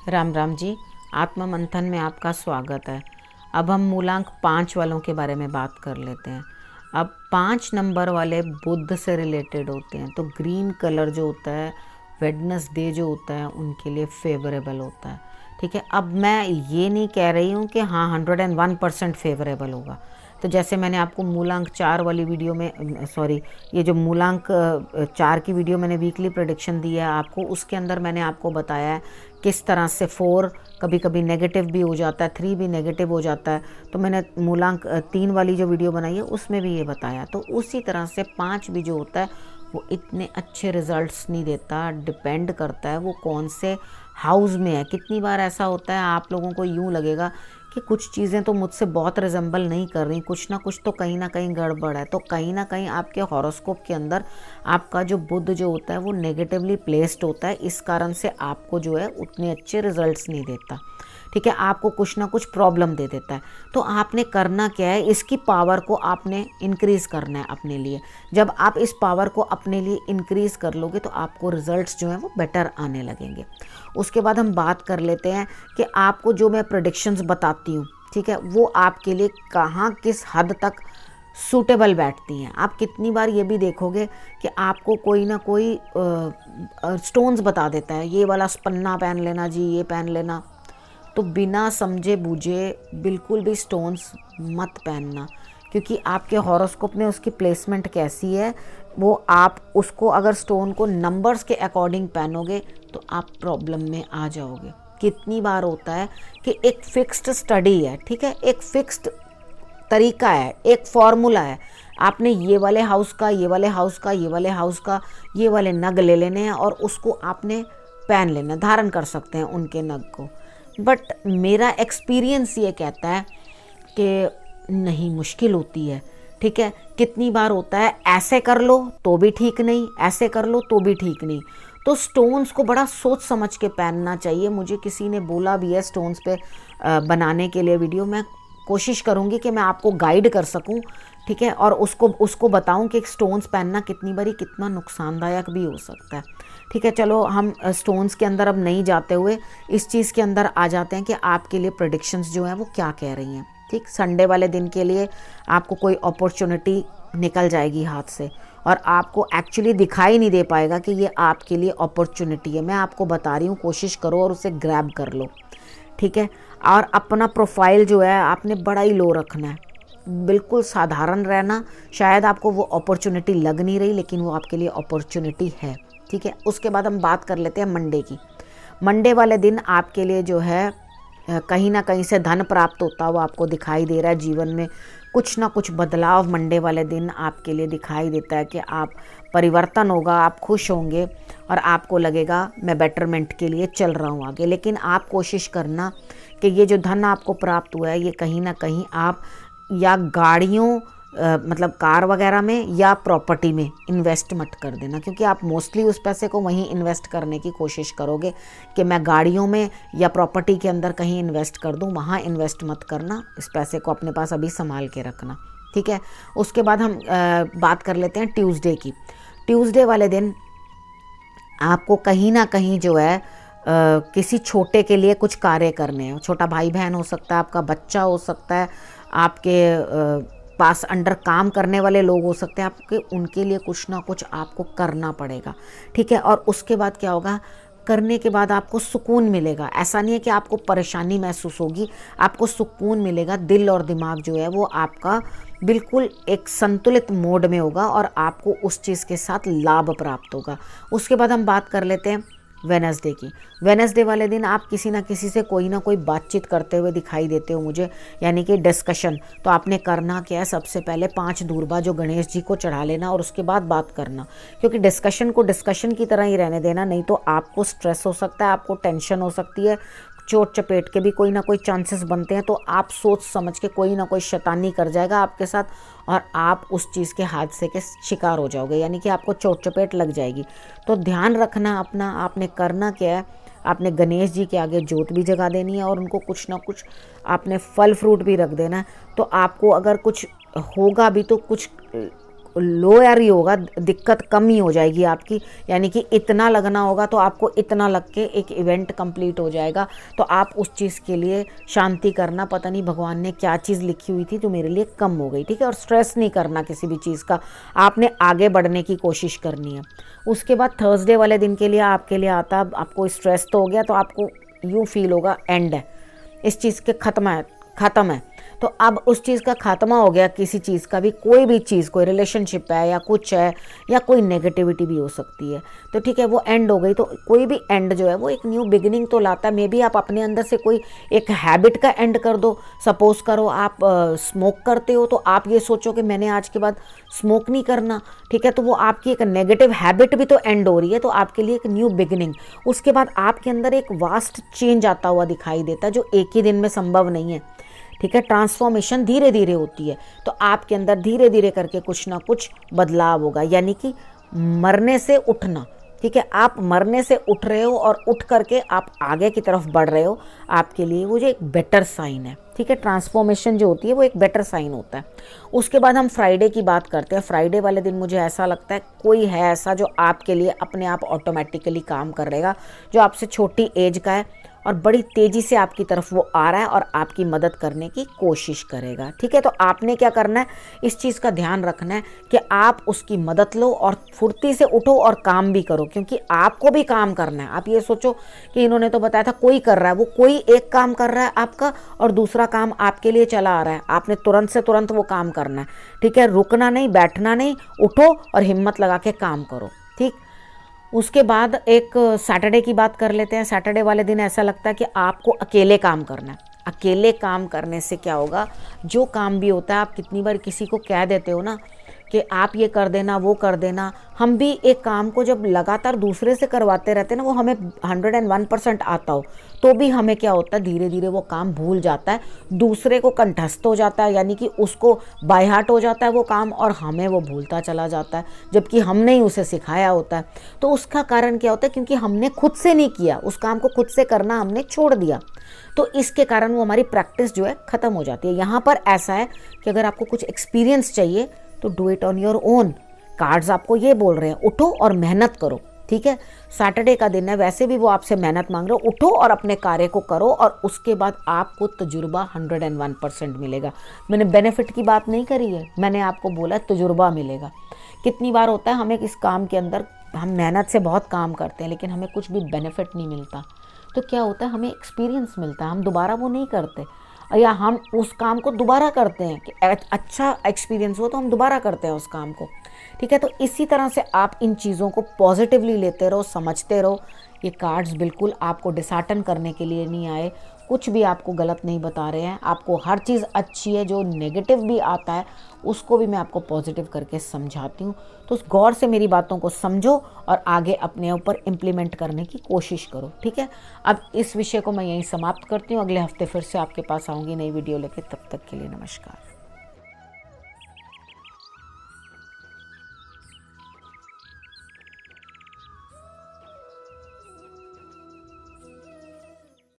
राम राम जी। आत्म मंथन में आपका स्वागत है। अब हम मूलांक 5 वालों के बारे में बात कर लेते हैं। अब 5 नंबर वाले बुध से रिलेटेड होते हैं, तो ग्रीन कलर जो होता है, वेडनेसडे जो होता है, उनके लिए फेवरेबल होता है। ठीक है, अब मैं ये नहीं कह रही हूँ कि हाँ 101% फेवरेबल होगा। तो जैसे मैंने आपको मूलांक 4 वाली वीडियो में ये जो मूलांक 4 की वीडियो मैंने वीकली प्रेडिक्शन दी है आपको, उसके अंदर मैंने आपको बताया है किस तरह से 4 कभी कभी नेगेटिव भी हो जाता है, 3 भी नेगेटिव हो जाता है। तो मैंने मूलांक 3 वाली जो वीडियो बनाई है उसमें भी ये बताया। तो उसी तरह से 5 भी जो होता है वो इतने अच्छे रिजल्ट्स नहीं देता। डिपेंड करता है वो कौन से हाउस में है। कितनी बार ऐसा होता है आप लोगों को यूँ लगेगा कि कुछ चीज़ें तो मुझसे बहुत रिजेंबल नहीं कर रही, कुछ ना कुछ तो कहीं ना कहीं गड़बड़ है। तो कहीं ना कहीं आपके हॉरोस्कोप के अंदर आपका जो बुध जो होता है वो नेगेटिवली प्लेस्ड होता है। इस कारण से आपको जो है उतने अच्छे रिजल्ट्स नहीं देता। ठीक है, आपको कुछ ना कुछ प्रॉब्लम दे देता है। तो आपने करना क्या है, इसकी पावर को आपने इंक्रीज़ करना है अपने लिए। जब आप इस पावर को अपने लिए इंक्रीज़ कर लोगे तो आपको रिजल्ट्स जो हैं वो बेटर आने लगेंगे। उसके बाद हम बात कर लेते हैं कि आपको जो मैं प्रेडिक्शंस बताती हूँ, ठीक है, वो आपके लिए कहाँ किस हद तक सूटेबल बैठती हैं। आप कितनी बार ये भी देखोगे कि आपको कोई ना कोई स्टोन्स बता देता है, ये वाला पन्ना पहन लेना जी, ये पहन लेना। तो बिना समझे बूझे बिल्कुल भी स्टोन्स मत पहनना, क्योंकि आपके हॉरोस्कोप में उसकी प्लेसमेंट कैसी है वो आप उसको अगर स्टोन को नंबर्स के अकॉर्डिंग पहनोगे तो आप प्रॉब्लम में आ जाओगे। कितनी बार होता है कि एक फिक्स्ड स्टडी है, ठीक है, एक फिक्स्ड तरीका है, एक फॉर्मूला है। आपने ये वाले हाउस का, ये वाले हाउस का, ये वाले हाउस का, ये वाले नग ले लेने हैं और उसको आपने पहन लेना, धारण कर सकते हैं उनके नग को। बट मेरा एक्सपीरियंस ये कहता है कि नहीं, मुश्किल होती है। ठीक है, कितनी बार होता है ऐसे कर लो तो भी ठीक नहीं, ऐसे कर लो तो भी ठीक नहीं। तो स्टोन्स को बड़ा सोच समझ के पहनना चाहिए। मुझे किसी ने बोला भी है स्टोन्स पे बनाने के लिए वीडियो। मैं कोशिश करूँगी कि मैं आपको गाइड कर सकूँ, ठीक है, और उसको बताऊँ कि स्टोन्स पहनना कितनी बारी कितना नुकसानदायक भी हो सकता है। ठीक है, चलो हम स्टोन्स के अंदर अब नहीं जाते हुए इस चीज़ के अंदर आ जाते हैं कि आपके लिए प्रेडिक्शंस जो हैं वो क्या कह रही हैं। ठीक, संडे वाले दिन के लिए आपको कोई अपॉर्चुनिटी निकल जाएगी हाथ से और आपको एक्चुअली दिखाई नहीं दे पाएगा कि ये आपके लिए अपॉर्चुनिटी है। मैं आपको बता रही हूँ, कोशिश करो और उसे ग्रैब कर लो। ठीक है, और अपना प्रोफाइल जो है आपने बड़ा ही लो रखना है, बिल्कुल साधारण रहना। शायद आपको वो अपॉर्चुनिटी लग नहीं रही, लेकिन वो आपके लिए अपॉर्चुनिटी है। ठीक है, उसके बाद हम बात कर लेते हैं मंडे की। मंडे वाले दिन आपके लिए जो है कहीं ना कहीं से धन प्राप्त होता हुआ आपको दिखाई दे रहा है। जीवन में कुछ ना कुछ बदलाव मंडे वाले दिन आपके लिए दिखाई देता है कि आप परिवर्तन होगा, आप खुश होंगे और आपको लगेगा मैं बेटरमेंट के लिए चल रहा हूँ आगे। लेकिन आप कोशिश करना कि ये जो धन आपको प्राप्त हुआ है ये कहीं ना कहीं आप या गाड़ियों मतलब कार वगैरह में या प्रॉपर्टी में इन्वेस्ट मत कर देना, क्योंकि आप मोस्टली उस पैसे को वहीं इन्वेस्ट करने की कोशिश करोगे कि मैं गाड़ियों में या प्रॉपर्टी के अंदर कहीं इन्वेस्ट कर दूं। वहाँ इन्वेस्ट मत करना, इस पैसे को अपने पास अभी संभाल के रखना। ठीक है, उसके बाद हम बात कर लेते हैं ट्यूसडे की। ट्यूसडे वाले दिन आपको कहीं ना कहीं जो है किसी छोटे के लिए कुछ कार्य करने हैं। छोटा भाई बहन हो सकता है, आपका बच्चा हो सकता है, आपके पास अंडर काम करने वाले लोग हो सकते हैं, आपके उनके लिए कुछ ना कुछ आपको करना पड़ेगा। ठीक है, और उसके बाद क्या होगा, करने के बाद आपको सुकून मिलेगा। ऐसा नहीं है कि आपको परेशानी महसूस होगी, आपको सुकून मिलेगा। दिल और दिमाग जो है वो आपका बिल्कुल एक संतुलित मोड में होगा और आपको उस चीज़ के साथ लाभ प्राप्त होगा। उसके बाद हम बात कर लेते हैं वेडनेसडे की। वेडनेसडे वाले दिन आप किसी ना किसी से कोई ना कोई बातचीत करते हुए दिखाई देते हो मुझे, यानी कि डिस्कशन। तो आपने करना क्या है, सबसे पहले 5 दूर्बा जो गणेश जी को चढ़ा लेना और उसके बाद बात करना, क्योंकि डिस्कशन को डिस्कशन की तरह ही रहने देना, नहीं तो आपको स्ट्रेस हो सकता है, आपको टेंशन हो सकती है, चोट चपेट के भी कोई ना कोई चांसेस बनते हैं। तो आप सोच समझ के कोई ना कोई शैतानी कर जाएगा आपके साथ और आप उस चीज़ के हादसे के शिकार हो जाओगे, यानी कि आपको चोट चपेट लग जाएगी। तो ध्यान रखना अपना। आपने करना क्या है, आपने गणेश जी के आगे जोत भी जगा देनी है और उनको कुछ ना कुछ आपने फल फ्रूट भी रख देना है। तो आपको अगर कुछ होगा भी तो कुछ लोअर ही होगा, दिक्कत कम ही हो जाएगी आपकी, यानी कि इतना लगना होगा तो आपको इतना लग के एक इवेंट कंप्लीट हो जाएगा। तो आप उस चीज़ के लिए शांति करना, पता नहीं भगवान ने क्या चीज़ लिखी हुई थी जो मेरे लिए कम हो गई, ठीक है। और स्ट्रेस नहीं करना किसी भी चीज़ का, आपने आगे बढ़ने की कोशिश करनी है। उसके बाद थर्सडे वाले दिन के लिए आपके लिए आता है, आपको स्ट्रेस तो हो गया तो आपको यूँ फील होगा एंड है, इस चीज़ के ख़त्म है। तो अब उस चीज़ का खात्मा हो गया, किसी चीज़ का भी, कोई भी चीज़, कोई रिलेशनशिप है या कुछ है या कोई नेगेटिविटी भी हो सकती है, तो ठीक है वो एंड हो गई। तो कोई भी एंड जो है वो एक न्यू बिगिनिंग तो लाता है। मे बी आप अपने अंदर से कोई एक हैबिट का एंड कर दो। सपोज करो आप स्मोक करते हो, तो आप ये सोचो कि मैंने आज के बाद स्मोक नहीं करना, ठीक है। तो वो आपकी एक नेगेटिव हैबिट भी तो एंड हो रही है, तो आपके लिए एक न्यू बिगिनिंग। उसके बाद आपके अंदर एक वास्ट चेंज आता हुआ दिखाई देता है जो एक ही दिन में संभव नहीं है, ठीक है। ट्रांसफॉर्मेशन धीरे धीरे होती है, तो आपके अंदर धीरे धीरे करके कुछ ना कुछ बदलाव होगा, यानी कि मरने से उठना, ठीक है। आप मरने से उठ रहे हो और उठ करके आप आगे की तरफ बढ़ रहे हो, आपके लिए वो जो एक बेटर साइन है, ठीक है। ट्रांसफॉर्मेशन जो होती है वो एक बेटर साइन होता है। उसके बाद हम फ्राइडे की बात करते हैं। फ्राइडे वाले दिन मुझे ऐसा लगता है कोई है ऐसा जो आपके लिए अपने आप ऑटोमेटिकली काम कर रहेगा, जो आपसे छोटी एज का है और बड़ी तेज़ी से आपकी तरफ वो आ रहा है और आपकी मदद करने की कोशिश करेगा, ठीक है। तो आपने क्या करना है, इस चीज़ का ध्यान रखना है कि आप उसकी मदद लो और फुर्ती से उठो और काम भी करो, क्योंकि आपको भी काम करना है। आप ये सोचो कि इन्होंने तो बताया था कोई कर रहा है, वो कोई एक काम कर रहा है आपका और दूसरा काम आपके लिए चला आ रहा है, आपने तुरंत से तुरंत वो काम करना है, ठीक है। रुकना नहीं, बैठना नहीं, उठो और हिम्मत लगा के काम करो, ठीक। उसके बाद एक सैटरडे की बात कर लेते हैं। सैटरडे वाले दिन ऐसा लगता है कि आपको अकेले काम करना है। अकेले काम करने से क्या होगा, जो काम भी होता है, आप कितनी बार किसी को कह देते हो ना कि आप ये कर देना, वो कर देना। हम भी एक काम को जब लगातार दूसरे से करवाते रहते हैं ना, वो हमें 101% आता हो तो भी हमें क्या होता है, धीरे धीरे वो काम भूल जाता है, दूसरे को कंठस्थ हो जाता है, यानी कि उसको बाय हार्ट हो जाता है वो काम और हमें वो भूलता चला जाता है, जबकि हमने ही उसे सिखाया होता है। तो उसका कारण क्या होता है, क्योंकि हमने खुद से नहीं किया, उस काम को खुद से करना हमने छोड़ दिया, तो इसके कारण वो हमारी प्रैक्टिस जो है ख़त्म हो जाती है। यहाँ पर ऐसा है कि अगर आपको कुछ एक्सपीरियंस चाहिए तो do it on your own. Cards आपको ये बोल रहे हैं उठो और मेहनत करो, ठीक है। सैटरडे का दिन है, वैसे भी वो आपसे मेहनत मांग रहे हो, उठो और अपने कार्य को करो और उसके बाद आपको तजुर्बा 101% मिलेगा। मैंने बेनिफिट की बात नहीं करी है, मैंने आपको बोला तजुर्बा मिलेगा। कितनी बार होता है हमें इस काम के अंदर, हम मेहनत से बहुत काम करते हैं लेकिन हमें कुछ भी बेनिफिट नहीं मिलता, तो क्या होता है, हमें एक्सपीरियंस मिलता है, हम दोबारा वो नहीं करते, या हम उस काम को दोबारा करते हैं कि अच्छा एक्सपीरियंस हो तो हम दोबारा करते हैं उस काम को, ठीक है। तो इसी तरह से आप इन चीज़ों को पॉजिटिवली लेते रहो, समझते रहो। ये कार्ड्स बिल्कुल आपको डिसहार्टन करने के लिए नहीं आए, कुछ भी आपको गलत नहीं बता रहे हैं। आपको हर चीज़ अच्छी है, जो नेगेटिव भी आता है उसको भी मैं आपको पॉजिटिव करके समझाती हूँ। तो उस गौर से मेरी बातों को समझो और आगे अपने ऊपर इम्प्लीमेंट करने की कोशिश करो, ठीक है। अब इस विषय को मैं यहीं समाप्त करती हूँ, अगले हफ्ते फिर से आपके पास आऊँगी नई वीडियो लेके। तब तक के लिए नमस्कार।